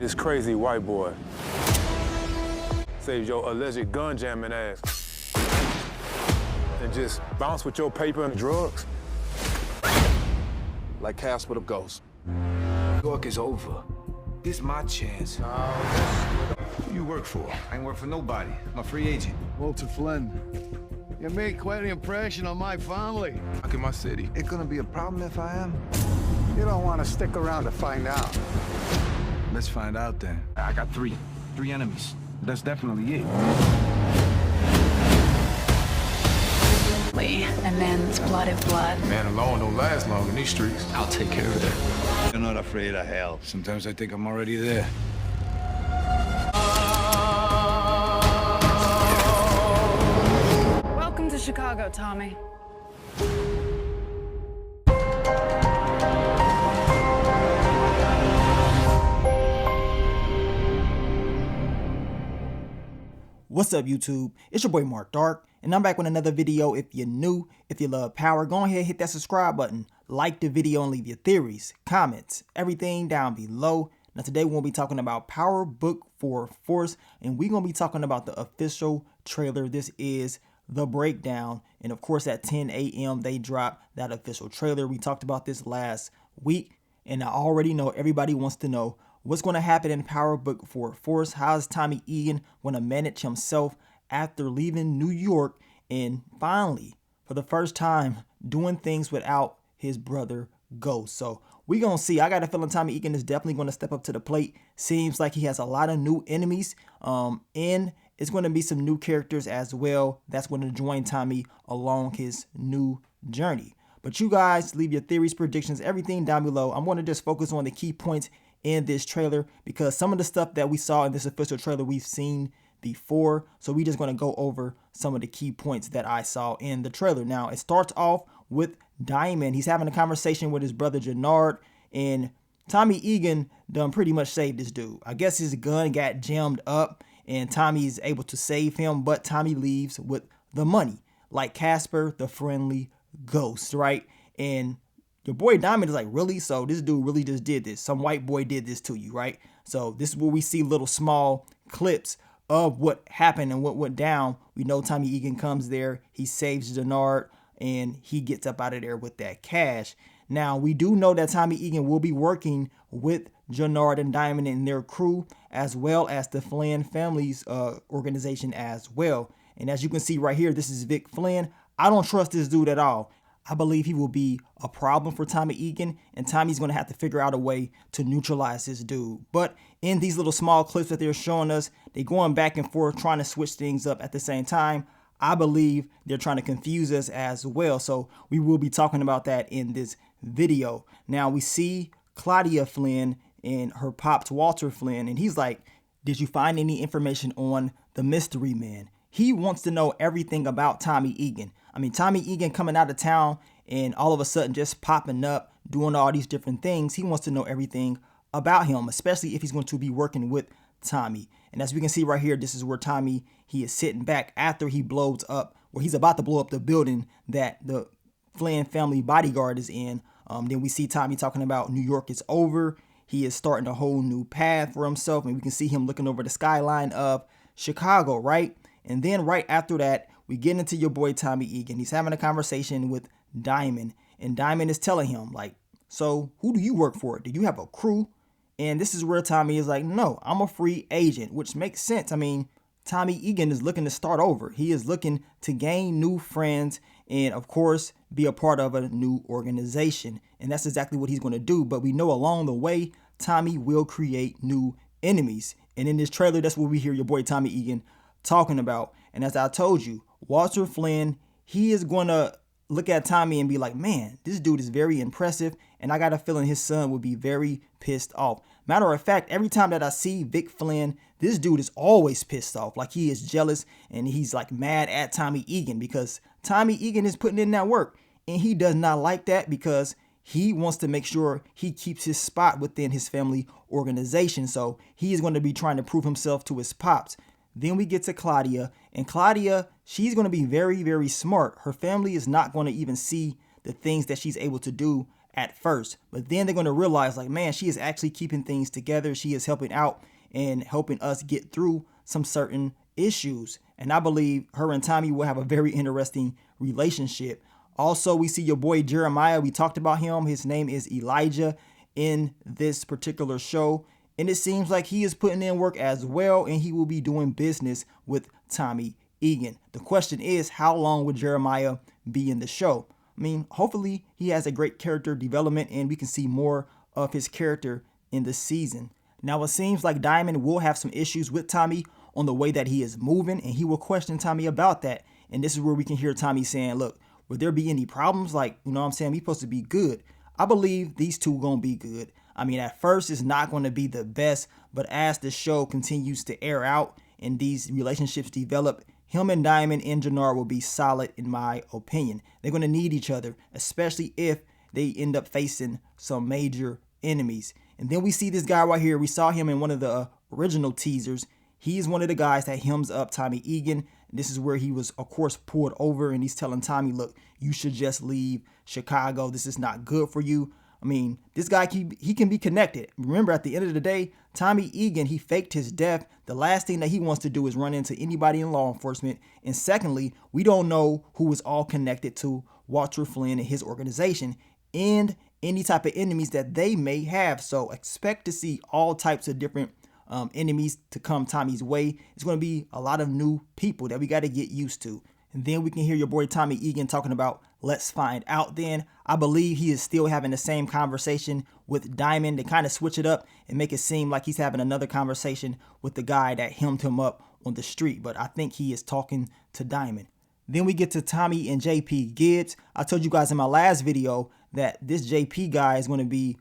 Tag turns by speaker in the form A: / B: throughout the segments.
A: This crazy white boy saves your alleged gun jamming ass and just bounce with your paper and drugs.
B: Like Casper the Ghost. New York is over. This is my chance.
C: Who you work for?
B: I ain't work for nobody. I'm a free agent.
D: Walter Flynn. You made quite an impression on my family.
C: Back in my city.
B: It gonna be a problem if I am?
D: You don't want to stick around to find out.
B: Let's find out then. I got three enemies. That's definitely it.
E: And men's blood is blood.
C: Man alone don't last long in these streets.
B: I'll take care of that.
D: You're not afraid of hell.
B: Sometimes I think I'm already there.
E: Welcome to Chicago, Tommy.
F: What's up, YouTube? It's your boy Mark Dark, and I'm back with another video. If you're new, if you love power, go ahead and hit that subscribe button, like the video, and leave your theories, comments, everything down below. Now today we're going to be talking about Power Book 4 Force, and we're going to be talking about the official trailer. This is the breakdown, and of course at 10 a.m. they dropped that official trailer. We talked about this last week, and I already know everybody wants to know what's going to happen in Power Book 4 Force. How is Tommy Egan going to manage himself after leaving New York and finally, for the first time, doing things without his brother Ghost? So we're going to see. I got a feeling Tommy Egan is definitely going to step up to the plate. Seems like he has a lot of new enemies, and it's going to be some new characters as well that's going to join Tommy along his new journey. But you guys leave your theories, predictions, everything down below. I'm going to just focus on the key points in this trailer because some of the stuff that we saw in this official trailer we've seen before. So we just going to go over some of the key points that I saw in the trailer. Now it starts off with Diamond. He's having a conversation with his brother Jannard, and Tommy Egan done pretty much saved this dude. I guess his gun got jammed up and Tommy is able to save him, but Tommy leaves with the money like Casper the Friendly Ghost, right? And your boy Diamond is like, really? So this dude really just did this. Some white boy did this to you, right? So this is where we see little small clips of what happened and what went down. We know Tommy Egan comes there. He saves Jannard and he gets up out of there with that cash. Now, we do know that Tommy Egan will be working with Jannard and Diamond and their crew, as well as the Flynn family's organization as well. And as you can see right here, this is Vic Flynn. I don't trust this dude at all. I believe he will be a problem for Tommy Egan, and Tommy's going to have to figure out a way to neutralize this dude. But in these little small clips that they're showing us, they're going back and forth trying to switch things up at the same time. I believe they're trying to confuse us as well. So we will be talking about that in this video. Now we see Claudia Flynn and her pops Walter Flynn, and he's like, did you find any information on the mystery man? He wants to know everything about Tommy Egan. I mean, Tommy Egan coming out of town and all of a sudden just popping up, doing all these different things. He wants to know everything about him, especially if he's going to be working with Tommy. And as we can see right here, this is where Tommy, he is sitting back after he blows up, or he's about to blow up the building that the Flynn family bodyguard is in. Then we see Tommy talking about New York is over. He is starting a whole new path for himself. And we can see him looking over the skyline of Chicago, right? And then right after that, we get into your boy Tommy Egan. He's having a conversation with Diamond, and Diamond is telling him, like, so who do you work for? Do you have a crew? And this is where Tommy is like, no, I'm a free agent, which makes sense. I mean, Tommy Egan is looking to start over. He is looking to gain new friends and, of course, be a part of a new organization. And that's exactly what he's going to do. But we know along the way, Tommy will create new enemies. And in this trailer, that's what we hear your boy Tommy Egan talking about. And as I told you, Walter Flynn, he is going to look at Tommy and be like, man, this dude is very impressive. And I got a feeling his son would be very pissed off. Matter of fact, every time that I see Vic Flynn, this dude is always pissed off. Like he is jealous and he's like mad at Tommy Egan because Tommy Egan is putting in that work. And he does not like that because he wants to make sure he keeps his spot within his family organization. So he is going to be trying to prove himself to his pops. Then we get to Claudia, and Claudia, she's going to be very, very smart. Her family is not going to even see the things that she's able to do at first, but then they're going to realize like, man, she is actually keeping things together. She is helping out and helping us get through some certain issues. And I believe her and Tommy will have a very interesting relationship. Also, we see your boy Jeremiah. We talked about him. His name is Elijah in this particular show. And it seems like he is putting in work as well, and he will be doing business with Tommy Egan. The question is, how long will Jeremiah be in the show? I mean, hopefully he has a great character development and we can see more of his character in the season. Now, it seems like Diamond will have some issues with Tommy on the way that he is moving, and he will question Tommy about that. And this is where we can hear Tommy saying, look, would there be any problems? Like, you know what I'm saying? We supposed to be good. I believe these two going to be good. I mean, at first it's not going to be the best, but as the show continues to air out and these relationships develop, him and Diamond and Jannar will be solid in my opinion. They're going to need each other, especially if they end up facing some major enemies. And then we see this guy right here. We saw him in one of the original teasers. He's one of the guys that hems up Tommy Egan. This is where he was, of course, pulled over, and he's telling Tommy, look, you should just leave Chicago. This is not good for you. I mean, this guy, he can be connected. Remember, at the end of the day, Tommy Egan, he faked his death. The last thing that he wants to do is run into anybody in law enforcement. And secondly, we don't know who is all connected to Walter Flynn and his organization and any type of enemies that they may have. So expect to see all types of different enemies to come Tommy's way. It's going to be a lot of new people that we got to get used to. And then we can hear your boy Tommy Egan talking about let's find out then. I believe he is still having the same conversation with Diamond to kind of switch it up and make it seem like he's having another conversation with the guy that hemmed him up on the street. But I think he is talking to Diamond. Then we get to Tommy and JP Gibbs. I told you guys in my last video that this JP guy is going to be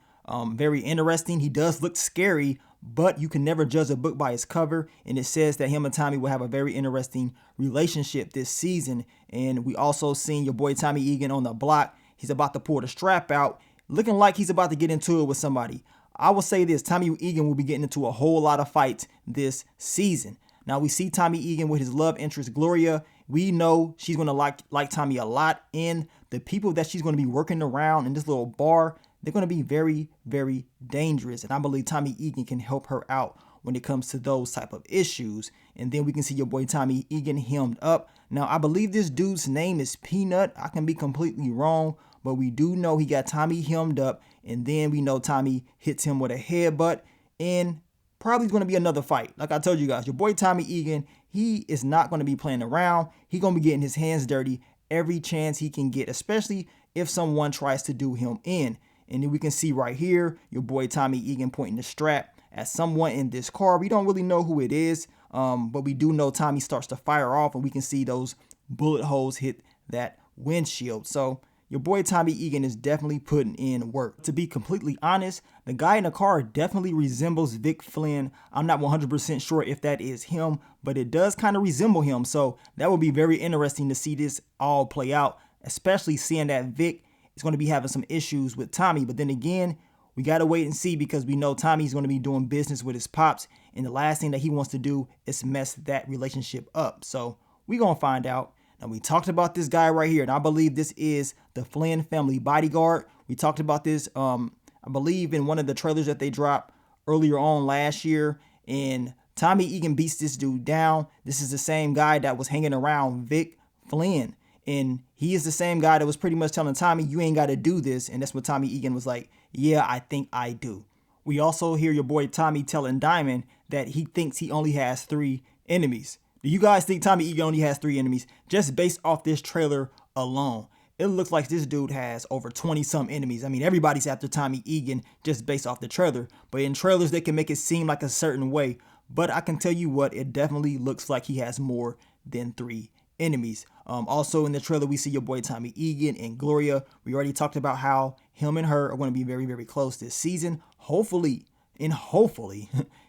F: very interesting. He does look scary, but you can never judge a book by its cover. And it says that him and Tommy will have a very interesting relationship this season. And we also seen your boy Tommy Egan on the block. He's about to pull the strap out, looking like he's about to get into it with somebody. I will say this, Tommy Egan will be getting into a whole lot of fights this season. Now we see Tommy Egan with his love interest, Gloria. We know she's going to like Tommy a lot. And the people that she's going to be working around in this little bar, they're going to be very, very dangerous. And I believe Tommy Egan can help her out when it comes to those type of issues. And then we can see your boy Tommy Egan hemmed up. Now, I believe this dude's name is Peanut. I can be completely wrong, but we do know he got Tommy hemmed up. And then we know Tommy hits him with a headbutt. And probably going to be another fight. Like I told you guys, your boy Tommy Egan, he is not going to be playing around. He's going to be getting his hands dirty every chance he can get, especially if someone tries to do him in. And then we can see right here, your boy Tommy Egan pointing the strap at someone in this car. We don't really know who it is, but we do know Tommy starts to fire off, and we can see those bullet holes hit that windshield. So your boy Tommy Egan is definitely putting in work. To be completely honest, the guy in the car definitely resembles Vic Flynn. I'm not 100% sure if that is him, but it does kind of resemble him. So that would be very interesting to see this all play out, especially seeing that Vic is going to be having some issues with Tommy. But then again, we got to wait and see, because we know Tommy's going to be doing business with his pops, and the last thing that he wants to do is mess that relationship up. So we're going to find out. Now, we talked about this guy right here, and I believe this is the Flynn family bodyguard. We talked about this, I believe, in one of the trailers that they dropped earlier on last year, and Tommy Egan beats this dude down. This is the same guy that was hanging around Vic Flynn, and he is the same guy that was pretty much telling Tommy, you ain't got to do this, and that's what Tommy Egan was like, yeah, I think I do. We also hear your boy Tommy telling Diamond that he thinks he only has 3 enemies. Do you guys think Tommy Egan only has 3 enemies? Just based off this trailer alone, it looks like this dude has over 20-some enemies. I mean, everybody's after Tommy Egan just based off the trailer. But in trailers, they can make it seem like a certain way. But I can tell you what, it definitely looks like he has more than 3 enemies. Also in the trailer, we see your boy Tommy Egan and Gloria. We already talked about how him and her are going to be very, very close this season. Hopefully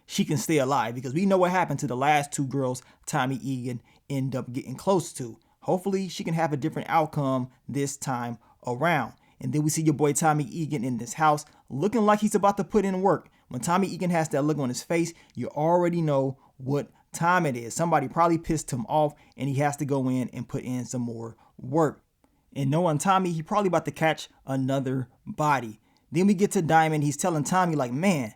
F: she can stay alive, because we know what happened to the last 2 girls Tommy Egan ended up getting close to. Hopefully she can have a different outcome this time around. And then we see your boy Tommy Egan in this house looking like he's about to put in work. When Tommy Egan has that look on his face, you already know what time it is. Somebody probably pissed him off, and he has to go in and put in some more work. And knowing Tommy, he probably about to catch another body. Then we get to Diamond. He's telling Tommy like, man,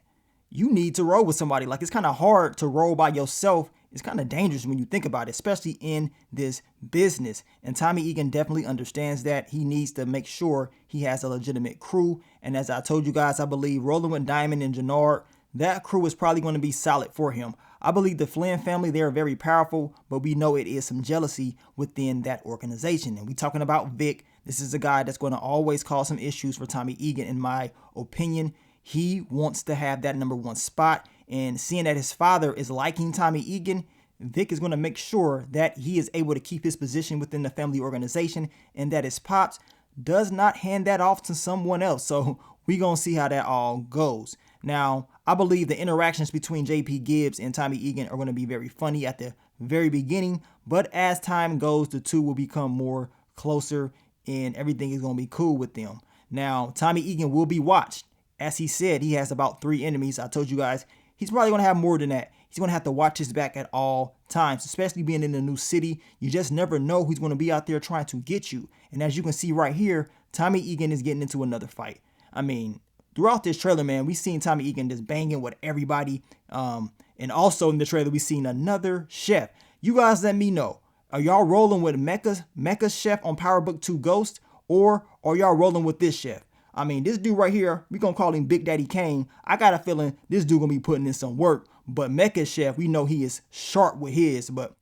F: you need to roll with somebody. Like, it's kind of hard to roll by yourself. It's kind of dangerous when you think about it, especially in this business. And Tommy Egan definitely understands that. He needs to make sure he has a legitimate crew. And as I told you guys, I believe rolling with Diamond and Jannard, that crew is probably going to be solid for him. I believe the Flynn family, they are very powerful, but we know it is some jealousy within that organization. And we talking about Vic. This is a guy that's going to always cause some issues for Tommy Egan, in my opinion. He wants to have that #1 spot. And seeing that his father is liking Tommy Egan, Vic is going to make sure that he is able to keep his position within the family organization and that his pops does not hand that off to someone else. So we going to see how that all goes. Now, I believe the interactions between JP Gibbs and Tommy Egan are going to be very funny at the very beginning. But as time goes, the two will become more closer and everything is going to be cool with them. Now, Tommy Egan will be watched. As he said, he has about 3 enemies. I told you guys, he's probably going to have more than that. He's going to have to watch his back at all times, especially being in a new city. You just never know who's going to be out there trying to get you. And as you can see right here, Tommy Egan is getting into another fight. I mean, throughout this trailer, man, we've seen Tommy Egan just banging with everybody. And also in the trailer, we've seen another chef. You guys let me know. Are y'all rolling with Mecca's chef on Power Book 2 Ghost? Or are y'all rolling with this chef? I mean, this dude right here, we gonna call him Big Daddy Kane. I got a feeling this dude gonna be putting in some work. But Mecca's chef, we know he is sharp with his. But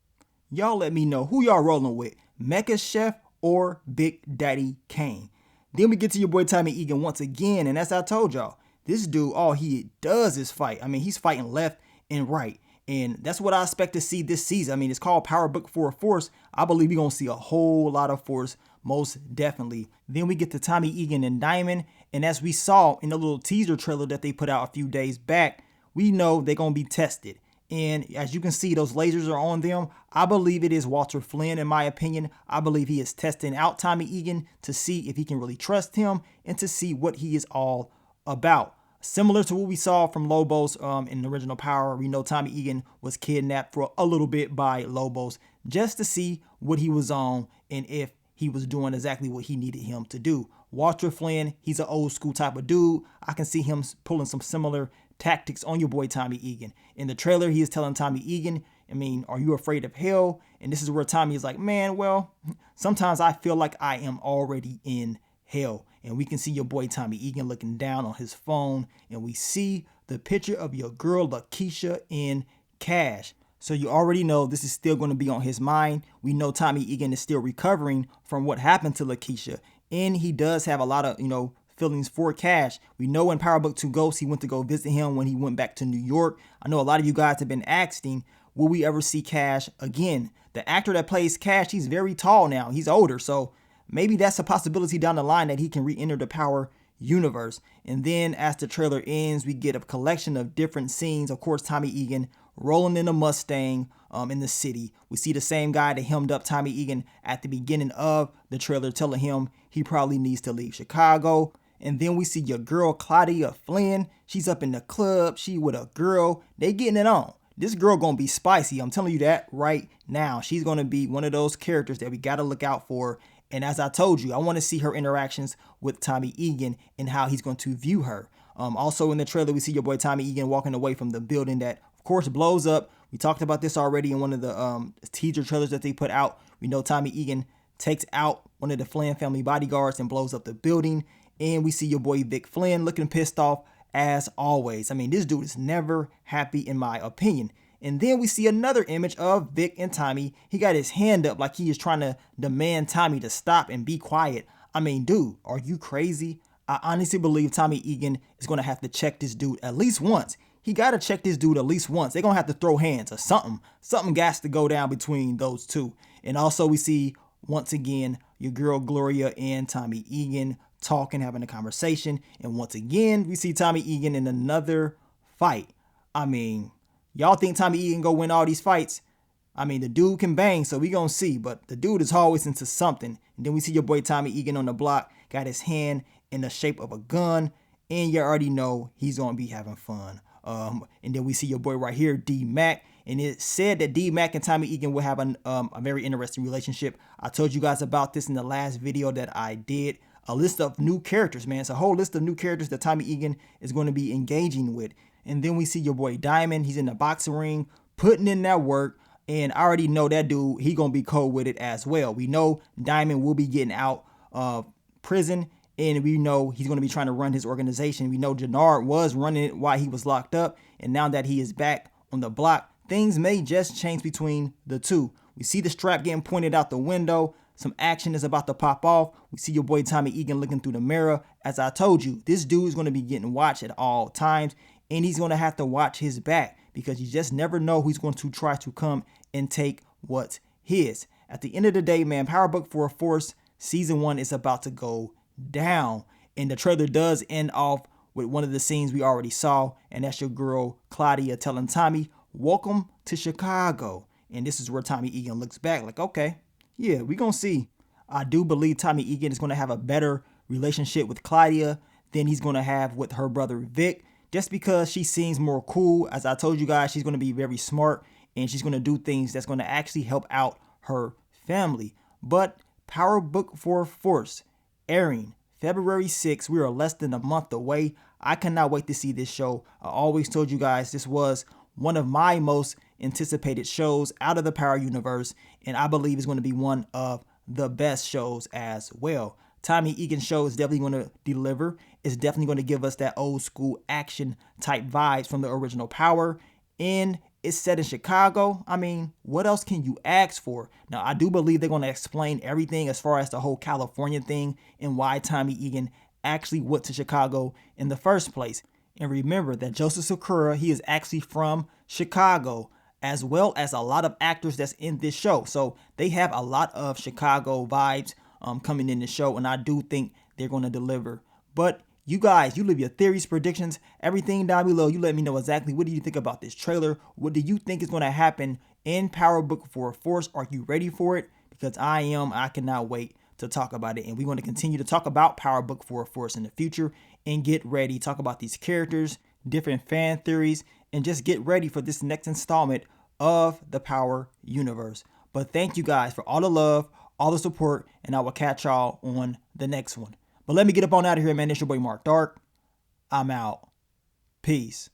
F: y'all let me know who y'all rolling with, Mecca's chef or Big Daddy Kane. Then we get to your boy Tommy Egan once again. And as I told y'all, this dude, all he does is fight. I mean, he's fighting left and right. And that's what I expect to see this season. I mean, it's called Power Book 4 Force. I believe we're going to see a whole lot of force, most definitely. Then we get to Tommy Egan and Diamond. And as we saw in the little teaser trailer that they put out a few days back, we know they're going to be tested. And as you can see, those lasers are on them. I believe it is Walter Flynn, in my opinion. I believe he is testing out Tommy Egan to see if he can really trust him and to see what he is all about. Similar to what we saw from Lobos in the original Power, we know Tommy Egan was kidnapped for a little bit by Lobos just to see what he was on and if he was doing exactly what he needed him to do. Walter Flynn, he's an old school type of dude. I can see him pulling some similar tactics on your boy Tommy Egan. In the trailer, he is telling Tommy Egan, I mean, are you afraid of hell? And this is where Tommy is like, man, well, sometimes I feel like I am already in hell. And we can see your boy Tommy Egan looking down on his phone. And we see the picture of your girl Lakeisha in cash. So you already know this is still going to be on his mind. We know Tommy Egan is still recovering from what happened to Lakeisha. And he does have a lot of, feelings for Cash. We know in Power Book 2 Ghost, he went to go visit him when he went back to New York. I know a lot of you guys have been asking, will we ever see Cash again? The actor that plays Cash, he's very tall now. He's older. So maybe that's a possibility down the line that he can re-enter the Power universe. And then as the trailer ends, we get a collection of different scenes. Of course, Tommy Egan rolling in a Mustang in the city. We see the same guy that hemmed up Tommy Egan at the beginning of the trailer, telling him he probably needs to leave Chicago. And then we see your girl Claudia Flynn. She's up in the club. She with a girl. They getting it on. This girl gonna be spicy. I'm telling you that right now. She's gonna be one of those characters that we gotta look out for. And as I told you, I want to see her interactions with Tommy Egan and how he's going to view her. Also in the trailer, we see your boy Tommy Egan walking away from the building that, of course, blows up. We talked about this already in one of the teaser trailers that they put out. We know Tommy Egan takes out one of the Flynn family bodyguards and blows up the building. And we see your boy Vic Flynn looking pissed off as always. I mean, this dude is never happy in my opinion. And then we see another image of Vic and Tommy. He got his hand up like he is trying to demand Tommy to stop and be quiet. I mean, dude, are you crazy? I honestly believe Tommy Egan is going to have to check this dude at least once. He got to check this dude at least once. They're going to have to throw hands or something. Something got to go down between those two. And also we see, once again, your girl Gloria and Tommy Egan talking, having a conversation. And once again, we see Tommy Egan in another fight. I mean, y'all think Tommy Egan go win all these fights? I mean, the dude can bang, so we gonna see. But the dude is always into something. And then we see your boy Tommy Egan on the block, got his hand in the shape of a gun. And you already know he's gonna be having fun And then we see your boy right here, D-Mac. And it said that D-Mac and Tommy Egan will have a very interesting relationship. I told you guys about this in the last video that I did. A list of new characters, man. It's a whole list of new characters that Tommy Egan is going to be engaging with. And then we see your boy Diamond. He's in the boxing ring, putting in that work. And I already know that dude, he going to be cold with it as well. We know Diamond will be getting out of prison. And we know he's going to be trying to run his organization. We know Jannard was running it while he was locked up. And now that he is back on the block, things may just change between the two. We see the strap getting pointed out the window. Some action is about to pop off. We see your boy Tommy Egan looking through the mirror. As I told you, this dude is going to be getting watched at all times. And he's going to have to watch his back because you just never know who's going to try to come and take what's his. At the end of the day, man, Power Book for a Force Season 1 is about to go down. And the trailer does end off with one of the scenes we already saw. And that's your girl Claudia telling Tommy, welcome to Chicago. And this is where Tommy Egan looks back like, okay, yeah, we gonna see. I do believe Tommy Egan is gonna have a better relationship with Claudia than he's gonna have with her brother Vic, just because she seems more cool. As I told you guys, she's gonna be very smart and she's gonna do things that's gonna actually help out her family. But Power Book for Force airing February 6th. We are less than a month away. I cannot wait to see this show. I always told you guys this was one of my most anticipated shows out of the Power universe, and I believe it's going to be one of the best shows as well. Tommy Egan's show is definitely going to deliver. It's definitely going to give us that old school action type vibes from the original Power, and it's set in Chicago. I mean, what else can you ask for? Now, I do believe they're going to explain everything as far as the whole California thing and why Tommy Egan actually went to Chicago in the first place. And remember that Joseph Sakura, he is actually from Chicago, as well as a lot of actors that's in this show. So they have a lot of Chicago vibes coming in the show, and I do think they're going to deliver. But you guys, you leave your theories, predictions, everything down below. You let me know exactly what do you think about this trailer. What do you think is going to happen in Power Book for a Force? Are you ready for it? Because I am. I cannot wait to talk about it. And we're going to continue to talk about Power Book for a Force in the future and get ready. Talk about these characters, different fan theories, and just get ready for this next installment of the Power universe. But thank you guys for all the love, all the support, and I will catch y'all on the next one. But let me get up on out of here, man. It's your boy Mark Dark. I'm out. Peace.